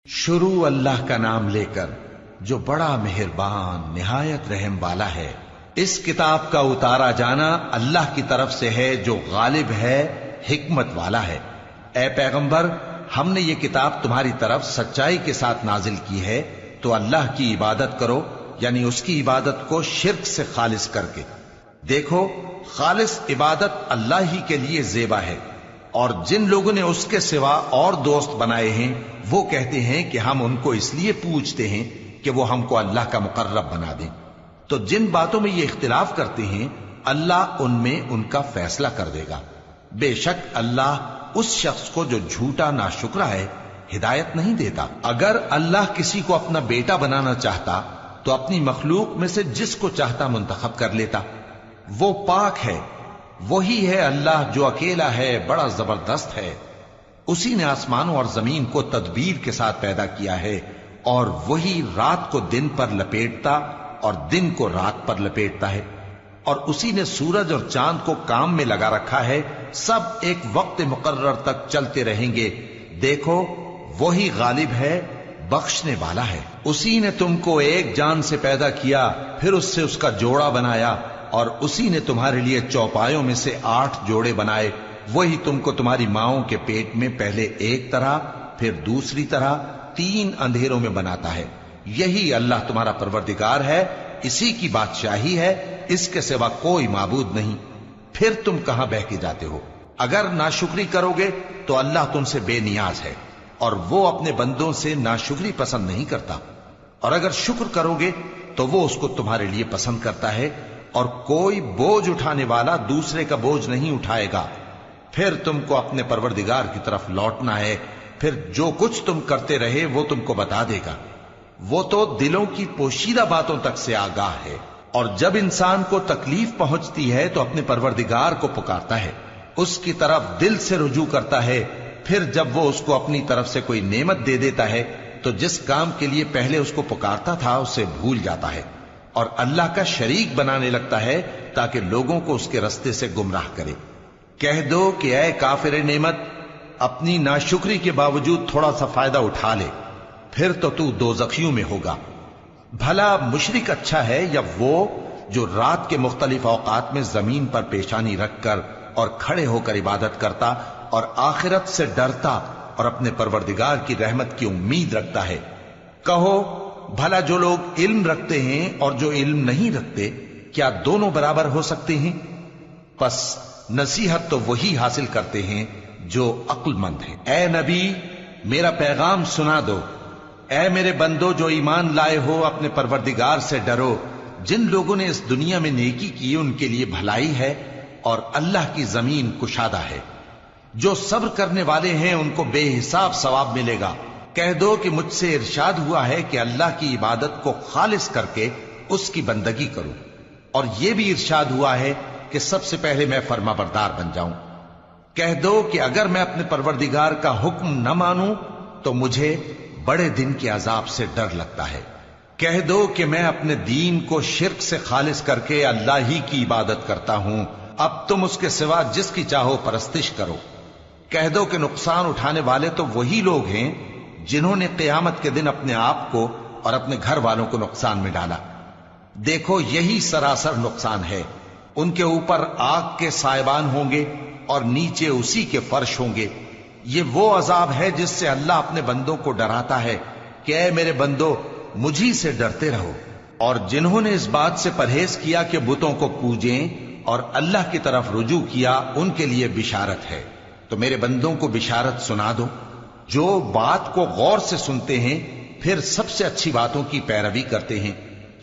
शुरू अल्लाह का नाम लेकर जो बड़ा मेहरबान निहायत रहम वाला है। इस किताब का उतारा जाना अल्लाह की तरफ से है जो गालिब है, हिकमत वाला है। ए पैगंबर, हमने ये किताब तुम्हारी तरफ सच्चाई के साथ नाजिल की है, तो अल्लाह की इबादत करो, यानी उसकी इबादत को शिर्क से खालिस करके। देखो, खालिस इबादत अल्लाह ही के लिए ज़ेबा है, और जिन लोगों ने उसके सिवा और दोस्त बनाए हैं वो कहते हैं कि हम उनको इसलिए पूछते हैं कि वो हमको अल्लाह का मुकर्रब बना दें। तो जिन बातों में ये इख्तिलाफ करते हैं अल्लाह उनमें उनका फैसला कर देगा। बेशक अल्लाह उस शख्स को जो झूठा नाशुक्रा है हिदायत नहीं देता। अगर अल्लाह किसी को अपना बेटा बनाना चाहता तो अपनी मखलूक में से जिसको चाहता मुंतखब कर लेता। वो पाक है, वही है अल्लाह जो अकेला है, बड़ा जबरदस्त है। उसी ने आसमानों और जमीन को तदबीर के साथ पैदा किया है, और वही रात को दिन पर लपेटता और दिन को रात पर लपेटता है। और उसी ने सूरज और चांद को काम में लगा रखा है, सब एक वक्त मुकर्रर तक चलते रहेंगे। देखो, वही गालिब है, बख्शने वाला है। उसी ने तुमको एक जान से पैदा किया, फिर उससे उसका जोड़ा बनाया, और उसी ने तुम्हारे लिए चौपायों में से 8 जोड़े बनाए। वही तुमको तुम्हारी माओं के पेट में पहले एक तरह, फिर दूसरी तरह 3 अंधेरों में बनाता है। यही अल्लाह तुम्हारा परवरदिगार है, इसी की बादशाही है, इसके सिवा कोई माबूद नहीं। फिर तुम कहां बह के जाते हो? अगर नाशुक्री करोगे तो अल्लाह तुमसे बेनियाज है, और वो अपने बंदों से नाशुक्री पसंद नहीं करता। और अगर शुक्र करोगे तो वो उसको तुम्हारे लिए पसंद करता है, और कोई बोझ उठाने वाला दूसरे का बोझ नहीं उठाएगा। फिर तुमको अपने परवरदिगार की तरफ लौटना है, फिर जो कुछ तुम करते रहे वो तुमको बता देगा। वो तो दिलों की पोशीदा बातों तक से आगाह है। और जब इंसान को तकलीफ पहुंचती है तो अपने परवरदिगार को पुकारता है, उसकी तरफ दिल से रुजू करता है। फिर जब वो उसको अपनी तरफ से कोई नेमत दे देता है तो जिस काम के लिए पहले उसको पुकारता था उसे भूल जाता है, और अल्लाह का शरीक बनाने लगता है ताकि लोगों को उसके रास्ते से गुमराह करे। कह दो कि ऐ काफिर नेमत, अपनी नाशुक्री के बावजूद थोड़ा सा फायदा उठा ले, फिर तो तू दोज़खियों में होगा। भला मुशरिक अच्छा है या वो जो रात के मुख्तलिफ औकात में जमीन पर पेशानी रखकर और खड़े होकर इबादत करता और आखिरत से डरता और अपने परवरदिगार की रहमत की उम्मीद रखता है। कहो, भला जो लोग इल्म रखते हैं और जो इल्म नहीं रखते, क्या दोनों बराबर हो सकते हैं? बस नसीहत तो वही हासिल करते हैं जो अक्लमंद हैं। ए नबी, मेरा पैगाम सुना दो। ए मेरे बंदो जो ईमान लाए हो, अपने परवरदिगार से डरो। जिन लोगों ने इस दुनिया में नेकी की उनके लिए भलाई है, और अल्लाह की जमीन कुशादा है। जो सब्र करने वाले हैं उनको बेहिसाब सवाब मिलेगा। कह दो कि मुझसे इरशाद हुआ है कि अल्लाह की इबादत को खालिस करके उसकी बंदगी करूं, और यह भी इरशाद हुआ है कि सबसे पहले मैं फर्माबरदार बन जाऊं। कह दो कि अगर मैं अपने परवरदिगार का हुक्म न मानूं तो मुझे बड़े दिन के अजाब से डर लगता है। कह दो कि मैं अपने दीन को शिर्क से खालिस करके अल्लाह ही की इबादत करता हूं, अब तुम उसके सिवा जिसकी चाहो परस्तिश करो। कह दो कि नुकसान उठाने वाले तो वही लोग हैं जिन्होंने क़यामत के दिन अपने आप को और अपने घर वालों को नुकसान में डाला। देखो, यही सरासर नुकसान है। उनके ऊपर आग के साइबान होंगे और नीचे उसी के फर्श होंगे। ये वो अजाब है जिससे अल्लाह अपने बंदों को डराता है कि ऐ मेरे बंदो, मुझी से डरते रहो। और जिन्होंने इस बात से परहेज किया कि बुतों को पूजें और अल्लाह की तरफ रुजू किया, उनके लिए बिशारत है। तो मेरे बंदों को बिशारत सुना दो जो बात को गौर से सुनते हैं, फिर सबसे अच्छी बातों की पैरवी करते हैं।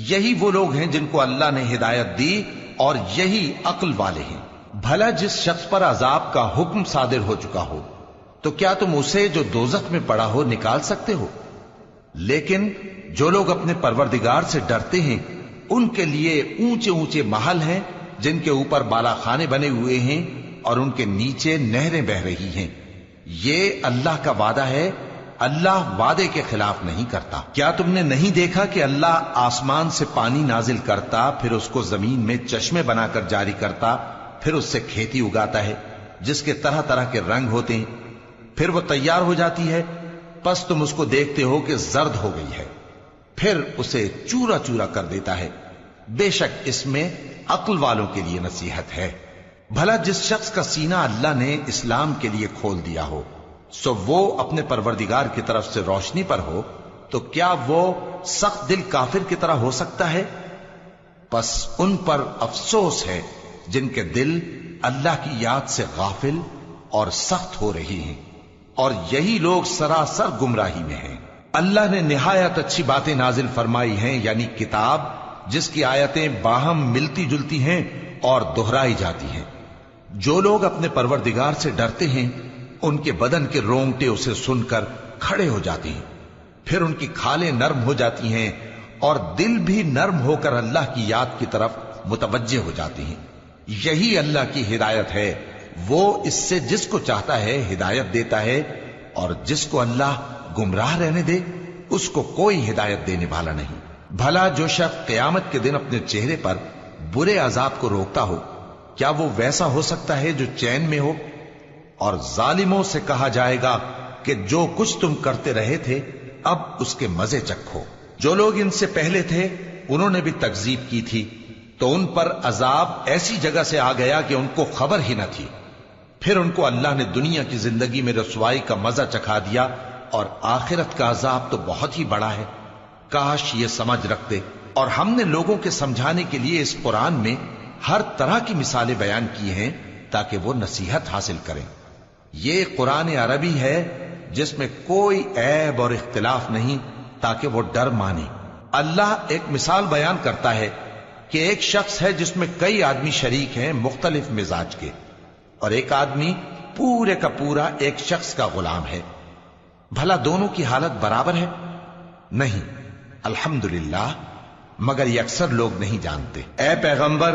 यही वो लोग हैं जिनको अल्लाह ने हिदायत दी, और यही अक्ल वाले हैं। भला जिस शख्स पर अजाब का हुक्म सादिर हो चुका हो, तो क्या तुम उसे जो दोजख में पड़ा हो निकाल सकते हो? लेकिन जो लोग अपने परवरदिगार से डरते हैं उनके लिए ऊंचे ऊंचे महल हैं जिनके ऊपर बालाखाने बने हुए हैं और उनके नीचे नहरें बह रही हैं। ये अल्लाह का वादा है, अल्लाह वादे के खिलाफ नहीं करता। क्या तुमने नहीं देखा कि अल्लाह आसमान से पानी नाजिल करता, फिर उसको जमीन में चश्मे बनाकर जारी करता, फिर उससे खेती उगाता है जिसके तरह तरह के रंग होते हैं, फिर वो तैयार हो जाती है, बस तुम उसको देखते हो कि जर्द हो गई है, फिर उसे चूरा चूरा कर देता है। बेशक इसमें अक्ल वालों के लिए नसीहत है। भला जिस शख्स का सीना अल्लाह ने इस्लाम के लिए खोल दिया हो, सो वो अपने परवरदिगार की तरफ से रोशनी पर हो, तो क्या वो सख्त दिल काफिर की तरह हो सकता है? बस उन पर अफसोस है जिनके दिल अल्लाह की याद से गाफिल और सख्त हो रही हैं, और यही लोग सरासर गुमराही में हैं। अल्लाह ने निहायत अच्छी बातें नाजिल फरमाई हैं, यानी किताब जिसकी आयतें बाहम मिलती जुलती हैं और दोहराई जाती हैं। जो लोग अपने परवरदिगार से डरते हैं, उनके बदन के रोंगटे उसे सुनकर खड़े हो जाते हैं, फिर उनकी खालें नर्म हो जाती हैं और दिल भी नर्म होकर अल्लाह की याद की तरफ मुतवज्जे हो जाती हैं। यही अल्लाह की हिदायत है। वो इससे जिसको चाहता है हिदायत देता है, और जिसको अल्लाह गुमराह रहने दे उसको कोई हिदायत देने वाला नहीं। भला जो शख्स क़यामत के दिन अपने चेहरे पर बुरे अजाब को रोकता हो, क्या वो वैसा हो सकता है जो चैन में हो? और जालिमों से कहा जाएगा कि जो कुछ तुम करते रहे थे अब उसके मजे चखो। जो लोग इनसे पहले थे उन्होंने भी तकजीब की थी, तो उन पर अजाब ऐसी जगह से आ गया कि उनको खबर ही न थी। फिर उनको अल्लाह ने दुनिया की जिंदगी में रसवाई का मजा चखा दिया, और आखिरत का अजाब तो बहुत ही बड़ा है। काश ये समझ रखते। और हमने लोगों के समझाने के लिए इस कुरान में हर तरह की मिसालें बयान की हैं ताकि वो नसीहत हासिल करें। ये कुरान अरबी है जिसमें कोई ऐब और इख्तिलाफ नहीं, ताकि वो डर माने। अल्लाह एक मिसाल बयान करता है कि एक शख्स है जिसमें कई आदमी शरीक हैं मुख्तलिफ मिजाज के, और एक आदमी पूरे का पूरा एक शख्स का गुलाम है। भला दोनों की हालत बराबर है? नहीं, अल्हम्दुलिल्लाह, मगर ये अक्सर लोग नहीं जानते। ऐ पैगंबर,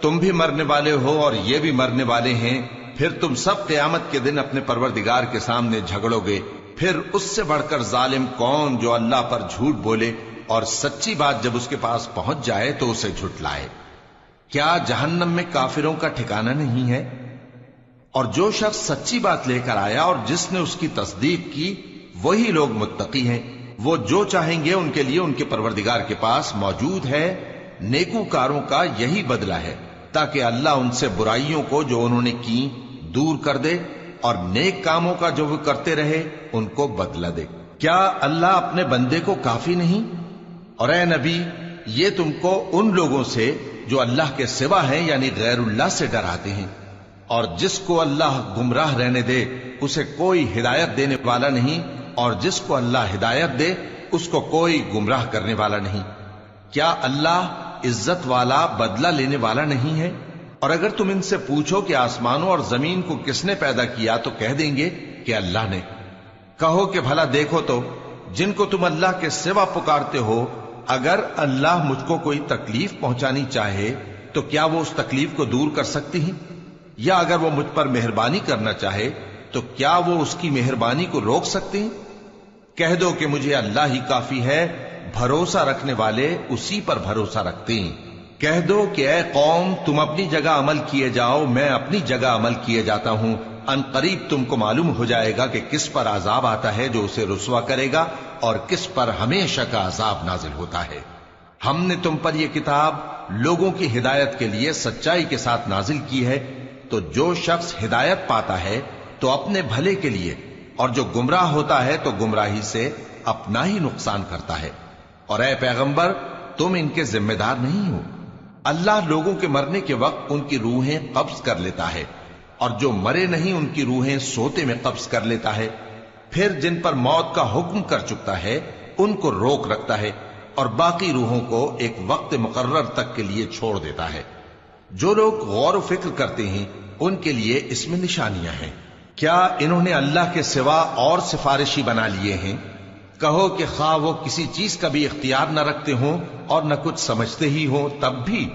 तुम भी मरने वाले हो और ये भी मरने वाले हैं, फिर तुम सब क़यामत के दिन अपने परवरदिगार के सामने झगड़ोगे। फिर उससे बढ़कर जालिम कौन जो अल्लाह पर झूठ बोले और सच्ची बात जब उसके पास पहुंच जाए तो उसे झुठलाए। क्या जहन्नम में काफिरों का ठिकाना नहीं है? और जो शख्स सच्ची बात लेकर आया और जिसने उसकी तस्दीक की, वही लोग मुत्तकी हैं। वो जो चाहेंगे उनके लिए उनके परवरदिगार के पास मौजूद है। नेकूकारों का यही बदला है, ताकि अल्लाह उनसे बुराइयों को जो उन्होंने की दूर कर दे, और नेक कामों का जो वो करते रहे उनको बदला दे। क्या अल्लाह अपने बंदे को काफी नहीं? और ए नबी, ये तुमको उन लोगों से जो अल्लाह के सिवा हैं यानी गैरुल्लाह से डराते हैं, और जिसको अल्लाह गुमराह रहने दे उसे कोई हिदायत देने वाला नहीं, और जिसको अल्लाह हिदायत दे उसको कोई गुमराह करने वाला नहीं। क्या अल्लाह इज्जत वाला, बदला लेने वाला नहीं है? और अगर तुम इनसे पूछो कि आसमानों और जमीन को किसने पैदा किया, तो कह देंगे कि अल्लाह ने। कहो कि भला देखो तो, जिनको तुम अल्लाह के सिवा पुकारते हो, अगर अल्लाह मुझको कोई तकलीफ पहुंचानी चाहे तो क्या वो उस तकलीफ को दूर कर सकती हैं? या अगर वो मुझ पर मेहरबानी करना चाहे तो क्या वो उसकी मेहरबानी को रोक सकते हैं? कह दो कि मुझे अल्लाह ही काफी है, भरोसा रखने वाले उसी पर भरोसा रखते हैं। कह दो कि ऐ कौम, तुम अपनी जगह अमल किए जाओ, मैं अपनी जगह अमल किए जाता हूं। अनकरीब तुमको मालूम हो जाएगा कि किस पर अजाब आता है जो उसे रुसवा करेगा, और किस पर हमेशा का अजाब नाजिल होता है। हमने तुम पर यह किताब लोगों की हिदायत के लिए सच्चाई के साथ नाजिल की है, तो जो शख्स हिदायत पाता है तो अपने भले के लिए, और जो गुमराह होता है तो गुमराही से अपना ही नुकसान करता है। और ऐ पैगंबर, तुम इनके जिम्मेदार नहीं हो। अल्लाह लोगों के मरने के वक्त उनकी रूहें कब्ज कर लेता है, और जो मरे नहीं उनकी रूहें सोते में कब्ज कर लेता है। फिर जिन पर मौत का हुक्म कर चुकता है उनको रोक रखता है, और बाकी रूहों को एक वक्त मुकर्रर तक के लिए छोड़ देता है। जो लोग गौर व फिक्र करते हैं उनके लिए इसमें निशानियां हैं। क्या इन्होंने अल्लाह के सिवा और सिफारिशी बना लिए हैं? कहो कि खा वो किसी चीज का भी इख्तियार न रखते हों और न कुछ समझते ही हों, तब भी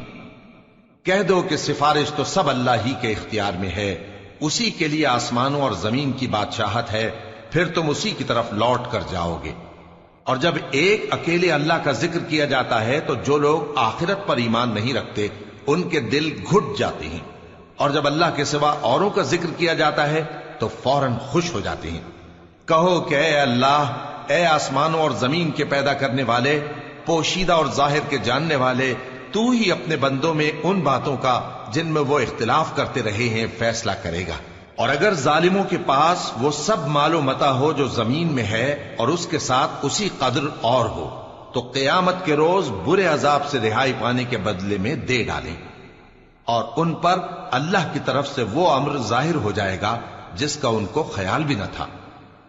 कह दो कि सिफारिश तो सब अल्लाह ही के इख्तियार में है। उसी के लिए आसमानों और जमीन की बादशाहत है, फिर तुम उसी की तरफ लौट कर जाओगे। और जब एक अकेले अल्लाह का जिक्र किया जाता है तो जो लोग आखिरत पर ईमान नहीं रखते उनके दिल घुट जाते हैं, और जब अल्लाह के सिवा औरों का जिक्र किया जाता है तो फौरन खुश हो जाते हैं। کہو کہ اے اللہ، اے آسمانوں اور زمین کے پیدا کرنے والے، پوشیدہ اور ظاہر کے جاننے والے، تو ہی اپنے بندوں میں ان باتوں کا جن میں وہ اختلاف کرتے رہے ہیں فیصلہ کرے گا۔ اور اگر ظالموں کے پاس وہ سب مال و متاع ہو جو زمین میں ہے اور اس کے ساتھ اسی قدر اور ہو، تو قیامت کے روز برے عذاب سے رہائی پانے کے بدلے میں دے ڈالیں، اور ان پر اللہ کی طرف سے وہ امر ظاہر ہو جائے گا جس کا ان کو خیال بھی نہ تھا،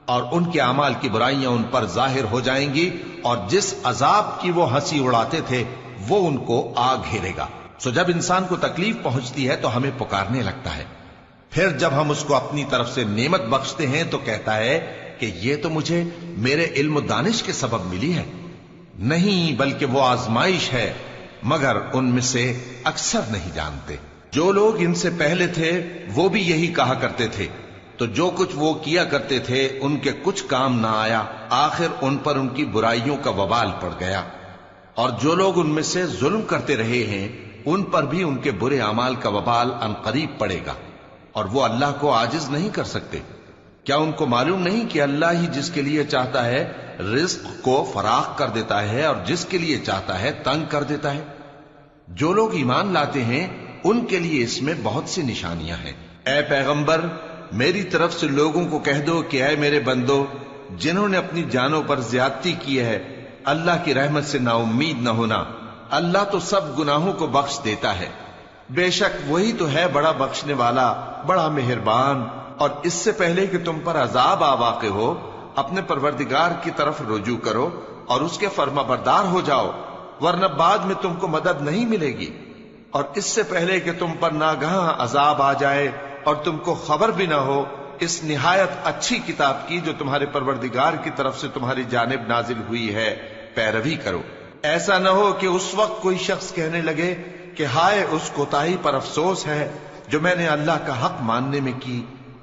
اور ان کے اعمال کی برائیاں ان پر ظاہر ہو جائیں گی، اور جس عذاب کی وہ ہنسی اڑاتے تھے وہ ان کو آ گھیرے گا۔ سو جب انسان کو تکلیف پہنچتی ہے تو ہمیں پکارنے لگتا ہے، پھر جب ہم اس کو اپنی طرف سے نعمت بخشتے ہیں تو کہتا ہے کہ یہ تو مجھے میرے علم و دانش کے سبب ملی ہے۔ نہیں، بلکہ وہ آزمائش ہے، مگر ان میں سے اکثر نہیں جانتے۔ جو لوگ ان سے پہلے تھے وہ بھی یہی کہا کرتے تھے، تو جو کچھ وہ کیا کرتے تھے ان کے کچھ کام نہ آیا، آخر ان پر ان کی برائیوں کا وبال پڑ گیا۔ اور جو لوگ ان میں سے ظلم کرتے رہے ہیں ان پر بھی ان کے برے اعمال کا وبال عنقریب پڑے گا، اور وہ اللہ کو عاجز نہیں کر سکتے۔ کیا ان کو معلوم نہیں کہ اللہ ہی جس کے لیے چاہتا ہے رزق کو فراخ کر دیتا ہے اور جس کے لیے چاہتا ہے تنگ کر دیتا ہے؟ جو لوگ ایمان لاتے ہیں ان کے لیے اس میں بہت سی نشانیاں ہیں۔ اے پیغمبر، میری طرف سے لوگوں کو کہہ دو کہ اے میرے بندو، جنہوں نے اپنی جانوں پر زیادتی کی ہے، اللہ کی رحمت سے نا امید نہ ہونا۔ اللہ تو سب گناہوں کو بخش دیتا ہے، بے شک وہی تو ہے بڑا بخشنے والا، بڑا مہربان۔ اور اس سے پہلے کہ تم پر عذاب آ واقع ہو، اپنے پروردگار کی طرف رجوع کرو اور اس کے فرما بردار ہو جاؤ، ورنہ بعد میں تم کو مدد نہیں ملے گی۔ اور اس سے پہلے کہ تم پر ناگہاں عذاب آ جائے اور تم کو خبر بھی نہ ہو، اس نہایت اچھی کتاب کی جو تمہارے پروردگار کی طرف سے تمہاری جانب نازل ہوئی ہے پیروی کرو۔ ایسا نہ ہو کہ اس وقت کوئی شخص کہنے لگے کہ ہائے اس کوتاہی پر افسوس ہے جو میں نے اللہ کا حق ماننے میں کی،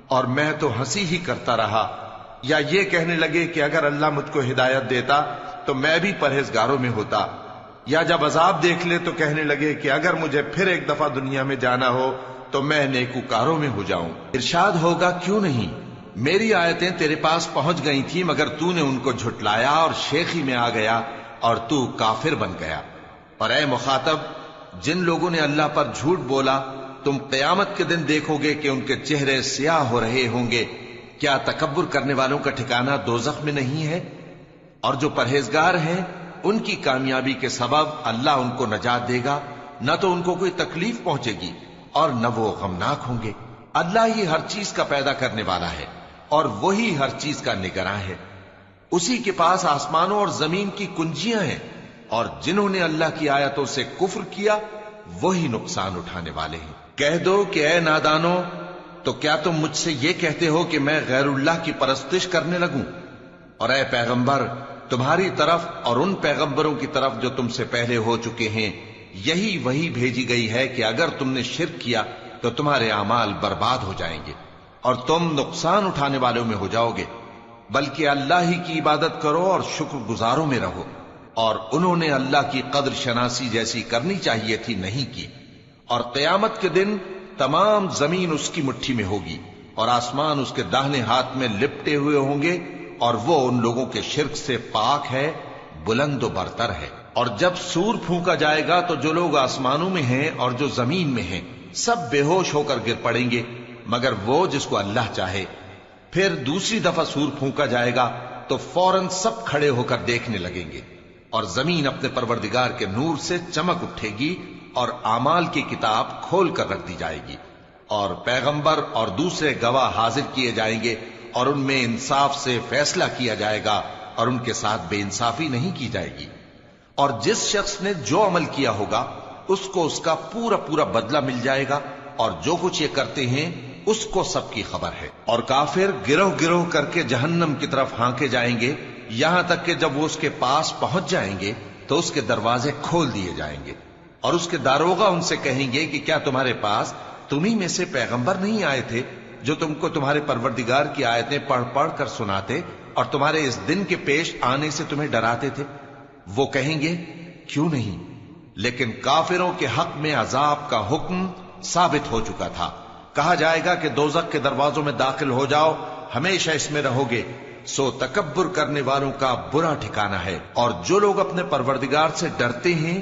اور میں تو ہنسی ہی کرتا رہا، یا یہ کہنے لگے کہ اگر اللہ مجھ کو ہدایت دیتا تو میں بھی پرہیزگاروں میں ہوتا، یا جب عذاب دیکھ لے تو کہنے لگے کہ اگر مجھے پھر ایک دفعہ دنیا میں جانا ہو تو میں نیکوکاروں میں ہو جاؤں۔ ارشاد ہوگا کیوں نہیں، میری آیتیں تیرے پاس پہنچ گئی تھی مگر تو نے ان کو جھٹلایا اور شیخی میں آ گیا اور تو کافر بن گیا۔ اور اے مخاطب، جن لوگوں نے اللہ پر جھوٹ بولا، تم قیامت کے دن دیکھو گے کہ ان کے چہرے سیاہ ہو رہے ہوں گے۔ کیا تکبر کرنے والوں کا ٹھکانہ دوزخ میں نہیں ہے؟ اور جو پرہیزگار ہیں ان کی کامیابی کے سبب اللہ ان کو نجات دے گا، نہ تو ان کو کوئی تکلیف پہنچے گی اور نہ وہ غمناک ہوں گے۔ اللہ ہی ہر چیز کا پیدا کرنے والا ہے اور وہی ہر چیز کا نگراں ہے۔ اسی کے پاس آسمانوں اور زمین کی کنجیاں ہیں، اور جنہوں نے اللہ کی آیتوں سے کفر کیا وہی نقصان اٹھانے والے ہیں۔ کہہ دو کہ اے نادانو، تو کیا تم مجھ سے یہ کہتے ہو کہ میں غیر اللہ کی پرستش کرنے لگوں؟ اور اے پیغمبر، تمہاری طرف اور ان پیغمبروں کی طرف جو تم سے پہلے ہو چکے ہیں یہی وہی بھیجی گئی ہے کہ اگر تم نے شرک کیا تو تمہارے اعمال برباد ہو جائیں گے اور تم نقصان اٹھانے والوں میں ہو جاؤ گے، بلکہ اللہ ہی کی عبادت کرو اور شکر گزاروں میں رہو۔ اور انہوں نے اللہ کی قدر شناسی جیسی کرنی چاہیے تھی نہیں کی۔ اور قیامت کے دن تمام زمین اس کی مٹھی میں ہوگی اور آسمان اس کے داہنے ہاتھ میں لپٹے ہوئے ہوں گے، اور وہ ان لوگوں کے شرک سے پاک ہے، بلند و برتر ہے۔ اور جب سور پھونکا جائے گا تو جو لوگ آسمانوں میں ہیں اور جو زمین میں ہیں سب بے ہوش ہو کر گر پڑیں گے مگر وہ جس کو اللہ چاہے۔ پھر دوسری دفعہ سور پھونکا جائے گا تو فوراً سب کھڑے ہو کر دیکھنے لگیں گے، اور زمین اپنے پروردگار کے نور سے چمک اٹھے گی اور اعمال کی کتاب کھول کر رکھ دی جائے گی، اور پیغمبر اور دوسرے گواہ حاضر کیے جائیں گے، اور ان میں انصاف سے فیصلہ کیا جائے گا اور ان کے ساتھ بے انصافی نہیں کی جائے گی۔ اور جس شخص نے جو عمل کیا ہوگا اس کو اس کا پورا پورا بدلہ مل جائے گا، اور جو کچھ یہ کرتے ہیں اس کو سب کی خبر ہے۔ اور کافر گروہ گروہ کر کے جہنم کی طرف ہانکے جائیں گے، یہاں تک کہ جب وہ اس کے پاس پہنچ جائیں گے تو اس کے دروازے کھول دیے جائیں گے، اور اس کے داروغہ ان سے کہیں گے کہ کیا تمہارے پاس تمہیں میں سے پیغمبر نہیں آئے تھے جو تم کو تمہارے پروردگار کی آیتیں پڑھ پڑھ کر سناتے اور تمہارے اس دن کے پیش آنے سے تمہیں ڈراتے تھے؟ وہ کہیں گے کیوں نہیں، لیکن کافروں کے حق میں عذاب کا حکم ثابت ہو چکا تھا۔ کہا جائے گا کہ دوزخ کے دروازوں میں داخل ہو جاؤ، ہمیشہ اس میں رہو گے، سو تکبر کرنے والوں کا برا ٹھکانہ ہے۔ اور جو لوگ اپنے پروردگار سے ڈرتے ہیں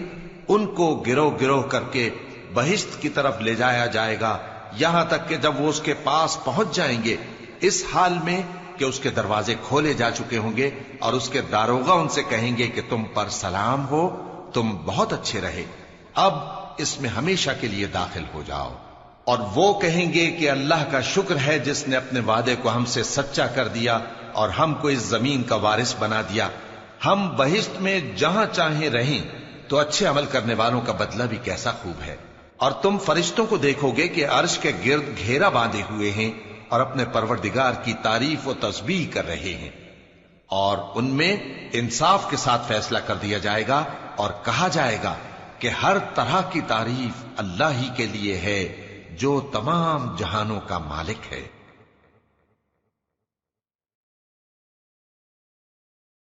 ان کو گروہ گروہ کر کے بہشت کی طرف لے جایا جائے گا، یہاں تک کہ جب وہ اس کے پاس پہنچ جائیں گے اس حال میں کہ اس کے دروازے کھولے جا چکے ہوں گے، اور اس کے داروغہ ان سے کہیں گے کہ تم پر سلام ہو، تم بہت اچھے رہے، اب اس میں ہمیشہ کے لیے داخل ہو جاؤ۔ اور وہ کہیں گے کہ اللہ کا شکر ہے جس نے اپنے وعدے کو ہم سے سچا کر دیا اور ہم کو اس زمین کا وارث بنا دیا، ہم بہشت میں جہاں چاہیں رہیں، تو اچھے عمل کرنے والوں کا بدلہ بھی کیسا خوب ہے۔ اور تم فرشتوں کو دیکھو گے کہ عرش کے گرد گھیرا باندھے ہوئے ہیں اور اپنے پروردگار کی تعریف و تسبیح کر رہے ہیں، اور ان میں انصاف کے ساتھ فیصلہ کر دیا جائے گا اور کہا جائے گا کہ ہر طرح کی تعریف اللہ ہی کے لیے ہے جو تمام جہانوں کا مالک ہے۔